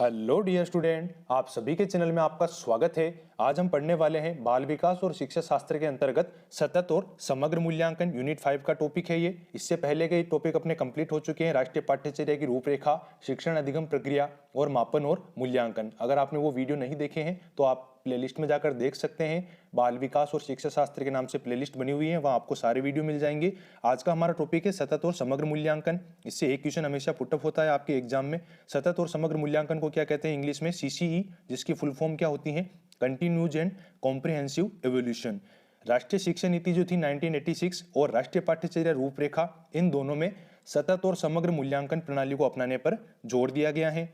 Hello dear student, आप सभी के चैनल में आपका स्वागत है। आज हम पढ़ने वाले हैं बाल विकास और शिक्षा शास्त्र के अंतर्गत सतत और समग्र मूल्यांकन यूनिट 5 का टॉपिक है ये। इससे पहले के टॉपिक अपने कंप्लीट हो चुके हैं। राष्ट्रीय पाठ्यचर्या की रूपरेखा, शिक्षण अधिगम प्रक्रिया और मापन और मूल्यांकन। अगर आपने वो वीडियो नहीं देखे हैं तो आप प्लेलिस्ट में जाकर देख सकते हैं। बाल विकास और शिक्षा शास्त्र के नाम से प्लेलिस्ट बनी हुई है, वहां आपको सारे वीडियो मिल जाएंगे। आज का हमारा टॉपिक है सतत और समग्र मूल्यांकन। इससे एक क्वेश्चन हमेशा पुटअप होता है आपके एग्जाम में। सतत और समग्र मूल्यांकन को क्या कहते हैं इंग्लिश में? सीसीई, जिसकी फुल फॉर्म क्या होती है? Continues and comprehensive evolution. राष्ट्रीय शिक्षा नीति जो थी 1986 और राष्ट्रीय पाठ्यचर्या रूपरेखा, इन दोनों में सतत और समग्र मूल्यांकन प्रणाली को अपनाने पर जोर दिया गया है।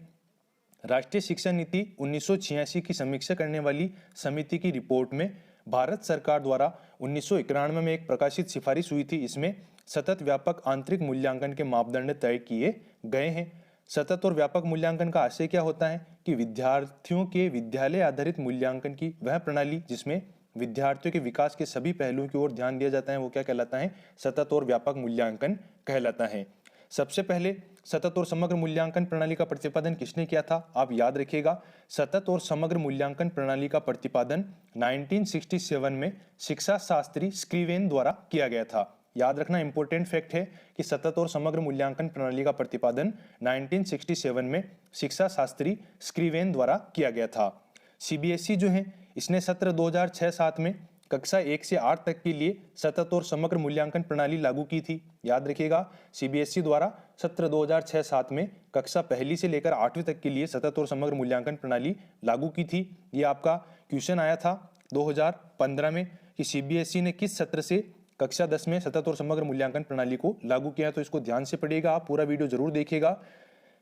राष्ट्रीय शिक्षा नीति 1986 की समीक्षा करने वाली समिति की रिपोर्ट में भारत सरकार द्वारा 1991 में एक प्रकाशित सिफारिश हुई थी। इसमें सतत व्यापक आंतरिक मूल्यांकन के मापदंड तय किए गए हैं। सतत और व्यापक मूल्यांकन का आशय क्या होता है कि विद्यार्थियों के विद्यालय आधारित मूल्यांकन की वह प्रणाली जिसमें विद्यार्थियों के विकास के सभी पहलुओं की ओर ध्यान दिया जाता है, वो क्या कहलाता है? सतत और व्यापक मूल्यांकन कहलाता है। सबसे पहले सतत और समग्र मूल्यांकन प्रणाली का प्रतिपादन किसने किया था? आप याद रखिएगा, सतत और समग्र मूल्यांकन प्रणाली का प्रतिपादन 1967 में शिक्षा शास्त्री स्क्रीवेन द्वारा किया गया था। याद रखना, इंपॉर्टेंट फैक्ट है कि सतत और समग्र मूल्यांकन प्रणाली का प्रतिपादन 1967 में शिक्षा शास्त्री स्क्रीवेन द्वारा किया गया था। सीबीएसई जो है, इसने सत्र 2006-07 में कक्षा 1 से 8 तक के लिए सतत और समग्र मूल्यांकन प्रणाली लागू की थी। याद रखिएगा, सीबीएसई द्वारा सत्र 2006-07 में कक्षा पहली से लेकर 8वीं तक के लिए सतत और समग्र मूल्यांकन प्रणाली लागू की थी। ये आपका क्वेश्चन आया था 2015 में कि सीबीएसई ने किस सत्र से कक्षा 10 में सतत और समग्र मूल्यांकन प्रणाली को लागू किया। तो इसको ध्यान से पढ़िएगा, आप पूरा वीडियो जरूर देखिएगा।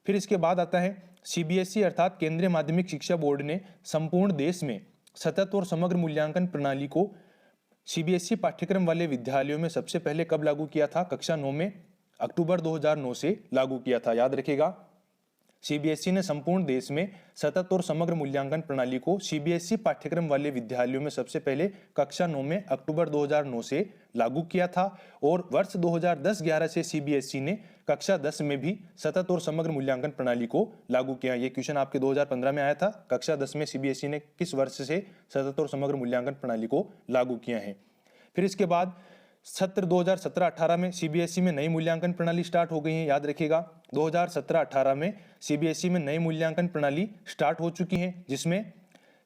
फिर इसके बाद आता है सीबीएसई अर्थात केंद्रीय माध्यमिक शिक्षा बोर्ड ने संपूर्ण देश में सतत और समग्र मूल्यांकन प्रणाली को सीबीएसई पाठ्यक्रम वाले विद्यालयों में सबसे पहले कब लागू किया था? कक्षा 9 में अक्टूबर 2009 से लागू किया था। याद रखिएगा, सीबीएसई ने संपूर्ण देश में सतत और समग्र मूल्यांकन प्रणाली को सीबीएसई पाठ्यक्रम वाले विद्यालयों में सबसे पहले कक्षा 9 में अक्टूबर 2009 से लागू किया था। और वर्ष 2010-11 से सीबीएसई ने कक्षा 10 में भी सतत और समग्र मूल्यांकन प्रणाली को लागू किया। ये क्वेश्चन आपके 2015 में आया था। कक्षा 10 में सीबीएसई ने किस वर्ष से सतत और समग्र मूल्यांकन प्रणाली को लागू किया है? फिर इसके बाद सत्र 2017-18 में सीबीएसई में नई मूल्यांकन प्रणाली स्टार्ट हो गई है। याद रखिएगा, 2017-18 में सीबीएसई में नई मूल्यांकन प्रणाली स्टार्ट हो चुकी है, जिसमें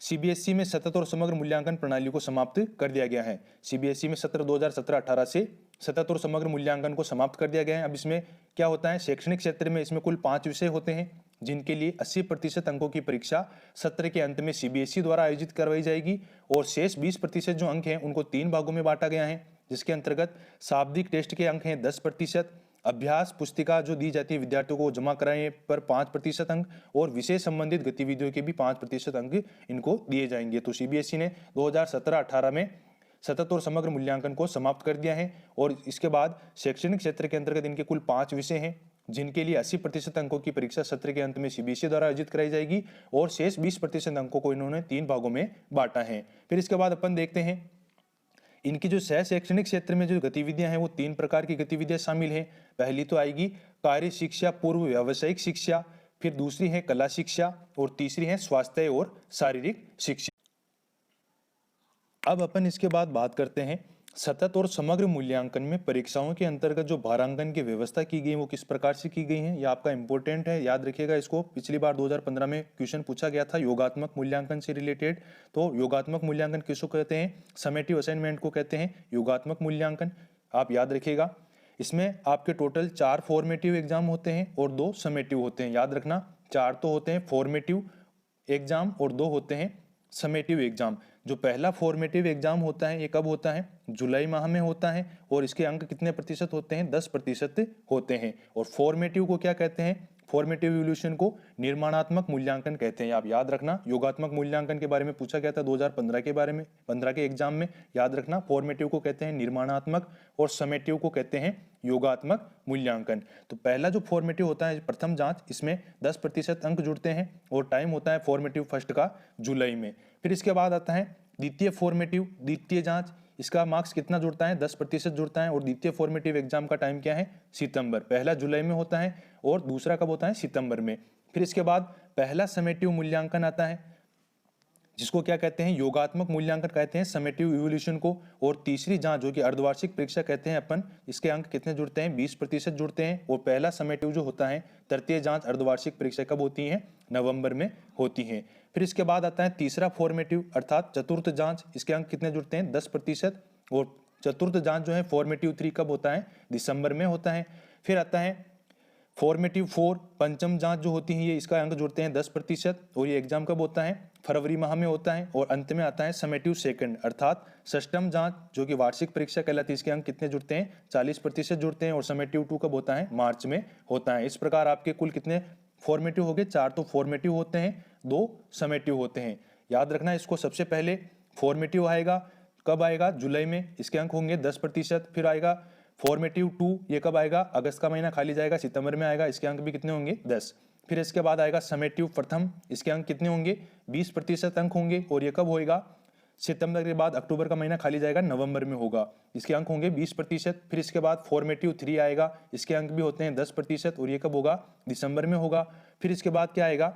सीबीएसई में सतत और समग्र मूल्यांकन प्रणाली को समाप्त कर दिया गया है। सीबीएसई में सत्र 2017-18 से सतत और समग्र मूल्यांकन को समाप्त कर दिया गया है। अब इसमें क्या होता है? शैक्षणिक क्षेत्र में इसमें कुल 5 विषय होते हैं, जिनके लिए 80% अंकों की परीक्षा सत्र के अंत में सीबीएसई द्वारा आयोजित करवाई जाएगी। और शेष 20% जो अंक हैं उनको 3 भागों में बांटा गया है, जिसके अंतर्गत शाब्दिक टेस्ट के अंक हैं 10%, अभ्यास पुस्तिका जो दी जाती है विद्यार्थियों को जमा कराने पर 5% अंक, और विषय संबंधित गतिविधियों के भी 5% अंक इनको दिए जाएंगे। तो सीबीएसई ने 2017-18 में सतत और समग्र मूल्यांकन को समाप्त कर दिया है। और इसके बाद शैक्षणिक क्षेत्र के अंतर्गत इनके कुल 5 विषय हैं, जिनके लिए 80% अंकों की परीक्षा सत्र के अंत में सीबीएसई द्वारा आयोजित कराई जाएगी। और शेष 20% अंकों को इन्होंने 3 भागों में बांटा है। फिर इसके बाद अपन देखते हैं इनकी जो सह शैक्षणिक क्षेत्र में जो गतिविधियां हैं वो 3 प्रकार की गतिविधियां शामिल हैं। पहली तो आएगी कार्य शिक्षा पूर्व व्यावसायिक शिक्षा, फिर दूसरी है कला शिक्षा, और तीसरी है स्वास्थ्य और शारीरिक शिक्षा। अब अपन इसके बाद बात करते हैं सतत और समग्र मूल्यांकन में परीक्षाओं के अंतर्गत जो भारांकन की व्यवस्था की गई है वो किस प्रकार से की गई है। ये आपका इंपॉर्टेंट है, याद रखिएगा इसको। पिछली बार 2015 में क्वेश्चन पूछा गया था योगात्मक मूल्यांकन से रिलेटेड। तो योगात्मक मूल्यांकन किसको कहते हैं? समेटिव असाइनमेंट को कहते हैं योगात्मक मूल्यांकन। आप याद रखिएगा, इसमें आपके टोटल 4 फॉर्मेटिव एग्जाम होते हैं और 2 समेटिव होते हैं। याद रखना, 4 तो होते हैं फॉर्मेटिव एग्जाम और 2 होते हैं समेटिव एग्जाम। जो पहला फॉर्मेटिव एग्जाम होता है ये कब होता है? जुलाई माह में होता है, और इसके अंक कितने प्रतिशत होते हैं? 10% होते हैं। और फॉर्मेटिव को क्या कहते हैं? फॉर्मेटिव इवोल्यूशन को निर्माणात्मक मूल्यांकन कहते हैं। आप याद रखना, योगात्मक मूल्यांकन के बारे में पूछा गया था 2015 के बारे में, 15 के एग्जाम में। याद रखना, फॉर्मेटिव को कहते हैं निर्माणात्मक और समेटिव को कहते हैं योगात्मक मूल्यांकन। तो पहला जो फॉर्मेटिव होता है प्रथम जांच, इसमें 10% अंक जुड़ते हैं और टाइम होता है फॉर्मेटिव फर्स्ट का जुलाई में। फिर इसके बाद आता है द्वितीय फॉर्मेटिव, द्वितीय जांच। इसका मार्क्स कितना जुड़ता है? 10% जुड़ता है। और द्वितीय फॉर्मेटिव एग्जाम का टाइम क्या है? सितंबर। पहला जुलाई में होता है और दूसरा कब होता है? सितंबर में। फिर इसके बाद पहला समेटिव मूल्यांकन आता है, जिसको क्या कहते हैं, योगात्मक मूल्यांकन कहते हैं, समेटिव इवोल्यूशन को। और तीसरी जांच जो कि अर्धवार्षिक परीक्षा कहते हैं अपन, इसके अंक कितने जुड़ते हैं, 20% जुड़ते हैं। और पहला समेटिव जो होता है, तृतीय जांच अर्धवार्षिक परीक्षा कब होती है, नवंबर में होती है। फिर इसके बाद आता है तीसरा फॉर्मेटिव अर्थात चतुर्थ जांच, इसके अंक कितने जुड़ते हैं, 10%। और चतुर्थ जांच जो है फॉर्मेटिव 3 कब होता है, दिसंबर में होता है। फिर आता है फॉर्मेटिव 4 पंचम जांच जो होती है, ये इसका अंक जुड़ते हैं 10%। और ये एग्जाम कब होता है, फरवरी माह में होता है। और अंत में आता है समेटिव सेकंड अर्थात षष्टम जांच जो कि वार्षिक परीक्षा कहलाती है, इसके अंक कितने जुड़ते हैं, 40% जुड़ते हैं। और समेटिव 2 कब होता है, मार्च में होता है। इस प्रकार आपके कुल कितने फॉर्मेटिव हो गए, 4 तो फॉर्मेटिव होते हैं, 2 समेटिव होते हैं। याद रखना इसको, सबसे पहले फॉर्मेटिव आएगा, कब आएगा, जुलाई में, इसके अंक होंगे 10%। फिर आएगा फॉर्मेटिव 2, ये कब आएगा, अगस्त का महीना खाली जाएगा, सितंबर में आएगा, इसके अंक भी कितने होंगे, 10। फिर इसके बाद आएगा समेटिव प्रथम, इसके अंक कितने होंगे, 20% अंक होंगे। और ये कब होएगा, सितंबर के बाद अक्टूबर का महीना खाली जाएगा, नवंबर में होगा, इसके अंक होंगे 20%। फिर इसके बाद फॉर्मेटिव 3 आएगा, इसके अंक भी होते हैं 10%। और ये कब होगा, दिसंबर में होगा। फिर इसके बाद क्या आएगा,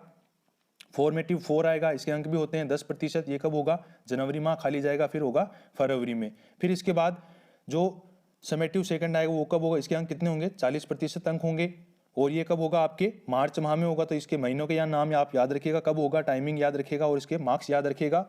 फॉर्मेटिव 4 आएगा, इसके अंक भी होते हैं 10%। ये कब होगा, जनवरी माह खाली जाएगा, फिर होगा फरवरी में। फिर इसके बाद जो समेटिव सेकंड आएगा वो कब होगा, इसके अंक कितने होंगे, 40% अंक होंगे। और ये कब होगा, आपके मार्च माह में होगा। तो इसके महीनों के या नाम आप याद रखिएगा, कब होगा, टाइमिंग याद रखिएगा और इसके मार्क्स याद रखिएगा।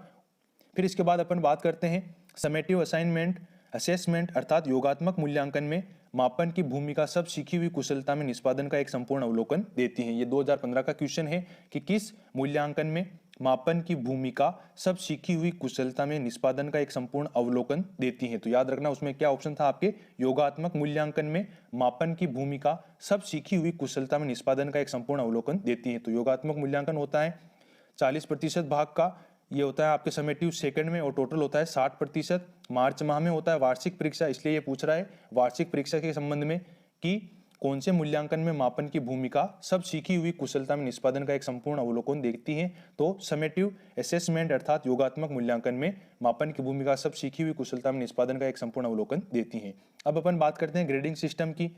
फिर इसके बाद अपन बात करते हैं समेटिव असाइनमेंट असेसमेंट अर्थात योगात्मक मूल्यांकन में मापन की भूमिका सब सीखी हुई कुशलता में निष्पादन का एक संपूर्ण अवलोकन देती है। ये 2015 का क्वेश्चन है कि किस मूल्यांकन में मापन की भूमिका सब सीखी हुई कुशलता में निष्पादन का एक संपूर्ण अवलोकन देती है। तो याद रखना उसमें क्या ऑप्शन था आपके, योगात्मक मूल्यांकन में मापन की भूमिका सब सीखी हुई कुशलता में निष्पादन का एक संपूर्ण अवलोकन देती है। तो योगात्मक मूल्यांकन होता है 40% भाग का, ये होता है आपके समेटिव सेकंड में, और टोटल होता है 60%। मार्च माह में होता है वार्षिक परीक्षा, इसलिए ये पूछ रहा है वार्षिक परीक्षा के संबंध में कि कौन से मूल्यांकन में मापन की भूमिका सब सीखी हुई कुशलता में निष्पादन का एक संपूर्ण अवलोकन देखती है। तो समेटिव असेसमेंट अर्थात योगात्मक मूल्यांकन में मापन की भूमिका सब सीखी हुई कुशलता में निष्पादन का एक संपूर्ण अवलोकन देती है। अब अपन बात करते हैं ग्रेडिंग सिस्टम की।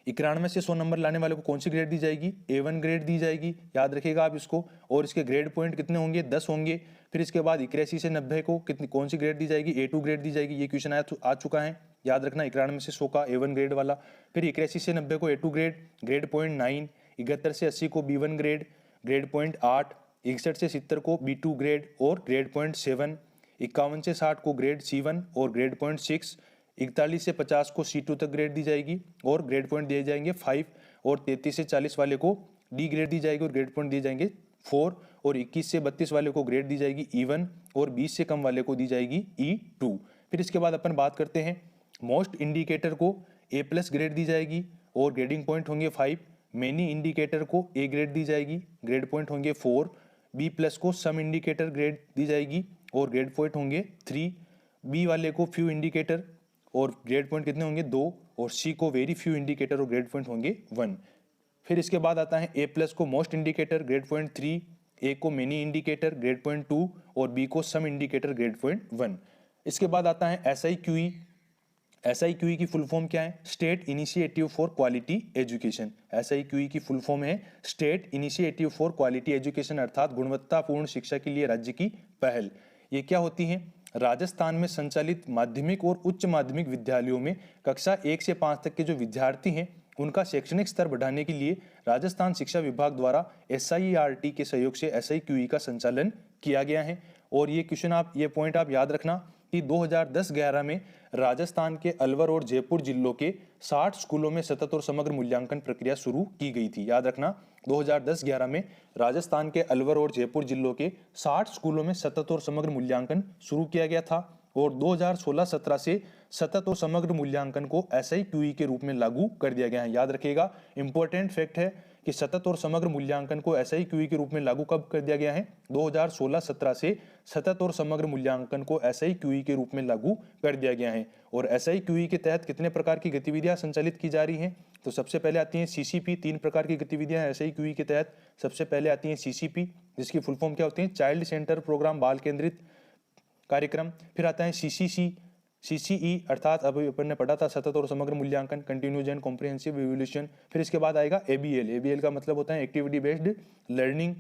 91 से 100 नंबर लाने वाले को कौन सी ग्रेड दी जाएगी, A1 ग्रेड दी जाएगी, याद रखिएगा आप इसको। और इसके ग्रेड पॉइंट कितने होंगे, 10 होंगे। फिर इसके बाद 81 से 90 को कितनी कौन सी ग्रेड दी जाएगी, A2 ग्रेड दी जाएगी। ये क्वेश्चन आ चुका है, याद रखना 91 से 100 का A1 ग्रेड वाला। फिर 81 से 90 को A2 ग्रेड, ग्रेड पॉइंट 9। 71 से 80 को B1 ग्रेड, ग्रेड पॉइंट 8। 61 से 70 को B2 ग्रेड और ग्रेड पॉइंट 7। 51 से 60 को ग्रेड C1 और ग्रेड पॉइंट 6। 41 से 50 को C2 तक ग्रेड दी जाएगी और ग्रेड पॉइंट दिए जाएंगे 5। और 33 से 40 वाले को D ग्रेड दी जाएगी और ग्रेड पॉइंट दिए जाएंगे 4। और 21 से 32 वाले को ग्रेड दी जाएगी E1 और 20 से कम वाले को दी जाएगी E2। फिर इसके बाद अपन बात करते हैं मोस्ट इंडिकेटर को A+ ग्रेड दी जाएगी और ग्रेडिंग पॉइंट होंगे 5। मेनी इंडिकेटर को A ग्रेड दी जाएगी, ग्रेड पॉइंट होंगे 4। B+ को सम इंडिकेटर ग्रेड दी जाएगी और ग्रेड पॉइंट होंगे 3। बी वाले को फ्यू इंडिकेटर और ग्रेड पॉइंट कितने होंगे 2। और सी को वेरी फ्यू इंडिकेटर और ग्रेड पॉइंट होंगे 1। फिर इसके बाद आता है A+ को मोस्ट इंडिकेटर ग्रेड पॉइंट 3, ए को मेनी इंडिकेटर ग्रेड पॉइंट 2 और बी को सम इंडिकेटर ग्रेड पॉइंट 1। इसके बाद आता है SIQE। SIQE की फुल फॉर्म क्या है, state initiative for quality education. SIQE की फुल फॉर्म है state initiative for quality education अर्थात गुणवत्तापूर्ण शिक्षा के लिए राज्य की पहल। ये क्या होती है, राजस्थान में संचालित माध्यमिक और उच्च माध्यमिक विद्यालयों में कक्षा 1 से 5 तक के जो विद्यार्थी हैं उनका शैक्षणिक स्तर बढ़ाने के लिए राजस्थान शिक्षा विभाग द्वारा SIERT के सहयोग से SIQE का संचालन किया गया है। और ये क्वेश्चन ये पॉइंट आप याद रखना कि 2010-11 में राजस्थान के अलवर और जयपुर जिलों के 60 स्कूलों में सतत और समग्र मूल्यांकन प्रक्रिया शुरू की गई थी। याद रखना 2010-11 में राजस्थान के अलवर और जयपुर जिलों के 60 स्कूलों में सतत और समग्र मूल्यांकन शुरू किया गया था। और 2016-17 से सतत और समग्र मूल्यांकन को SIQE के रूप में लागू कर दिया गया है। याद रखिएगा, इंपॉर्टेंट फैक्ट है कि सतत और समग्र मूल्यांकन को SIQE के रूप में लागू कब कर दिया गया है, 2016-17 से सतत और समग्र मूल्यांकन को SIQE के रूप में लागू कर दिया गया है। और SIQE के तहत कितने प्रकार की गतिविधियां संचालित की जा रही हैं, तो सबसे पहले आती है CCP। 3 प्रकार की गतिविधियां हैं SIQE के तहत। सबसे पहले आती है CCP जिसकी फुल फॉर्म क्या होती है, चाइल्ड सेंटर प्रोग्राम, बाल केंद्रित कार्यक्रम। फिर आता है CCC CCE अर्थात अभी अपन ने पढ़ा था सतत और समग्र मूल्यांकन, कंटिन्यूज एंड कॉम्प्रिहेंसिव इवोल्यूशन। फिर इसके बाद आएगा ABL। ABL का मतलब होता है एक्टिविटी बेस्ड लर्निंग।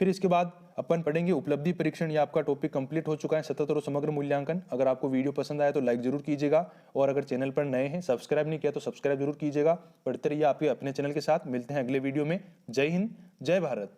फिर इसके बाद अपन पढ़ेंगे उपलब्धि परीक्षण। ये आपका टॉपिक कंप्लीट हो चुका है, सतत और समग्र मूल्यांकन। अगर आपको वीडियो पसंद आया तो लाइक जरूर कीजिएगा, और अगर चैनल पर नए हैं, सब्सक्राइब नहीं किया तो सब्सक्राइब जरूर कीजिएगा। पढ़ते रहिए आपके अपने चैनल के साथ। मिलते हैं अगले वीडियो में। जय हिंद, जय भारत।